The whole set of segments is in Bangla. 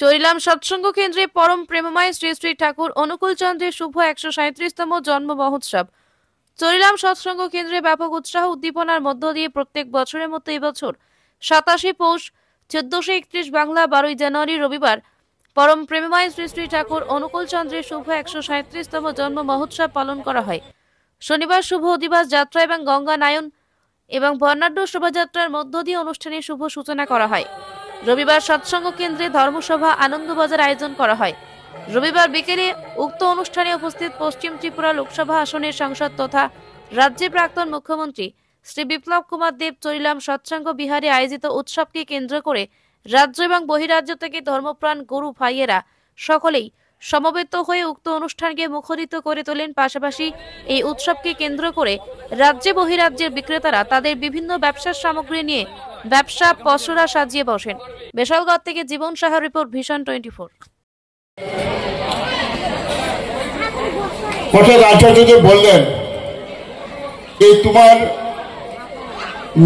চরিলাম সৎসঙ্গ কেন্দ্রে পরম প্রেমময় শ্রী শ্রী ঠাকুর অনুকূল চন্দ্রের শুভ 137তম জন্ম মহোৎসব। চরিলাম সৎসঙ্গ কেন্দ্রে ব্যাপক উৎসাহ উদ্দীপনার মধ্য দিয়ে প্রত্যেক বছরের মতো এবছর 27 পৌষ 1431 বাংলা 12 জানুয়ারি রবিবার পরম প্রেমময় শ্রী শ্রী ঠাকুর অনুকূল চন্দ্রের শুভ 137তম জন্ম মহোৎসব পালন করা হয়। শনিবার শুভ অধিবাস যাত্রা এবং গঙ্গা নায়ন এবং বর্ণাঢ্য শোভাযাত্রার মধ্য দিয়ে অনুষ্ঠানের শুভ সূচনা করা হয়। রবিবার সৎসঙ্গ কেন্দ্রে ধর্মসভা আনন্দবাজার আয়োজন করা হয়। রবিবার বিকেলে উক্ত অনুষ্ঠানে উপস্থিত পশ্চিম ত্রিপুরা লোকসভা আসনের সাংসদ তথা রাজ্যের প্রাক্তন মুখ্যমন্ত্রী শ্রী বিপ্লব কুমার দেব চরিলাম সৎসঙ্গ বিহারে আয়োজিত উৎসবকে কেন্দ্র করে রাজ্য এবং বহিরাজ্য থেকে ধর্মপ্রাণ গুরু ভাইয়েরা সকলেই সমবেত হয়ে উক্ত অনুষ্ঠানকে মুখরিত করে তোলেন। পাশাপাশি এই উৎসবকে কেন্দ্র করে রাজ্যে বহিরাজ্যের বিক্রেতারা তাদের বিভিন্ন ব্যবসার সামগ্রী নিয়ে ব্যবসা পসরা সাজিয়ে বসেন। বেশালগড় থেকে জীবন সাহার রিপোর্ট, ভিশন 24। আচার্যদেব বললেন এই তোমার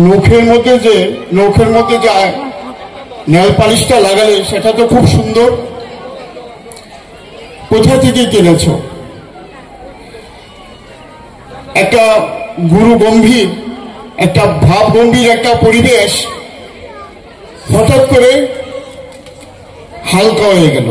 নখের মধ্যে যে নেল পালিশটা লাগালে সেটা তো খুব সুন্দর, কোথা থেকে কিনেছ? একটা গুরু গম্ভীর, একটা ভাব গম্ভীর একটা পরিবেশ হঠাৎ করে হালকা হয়ে গেল।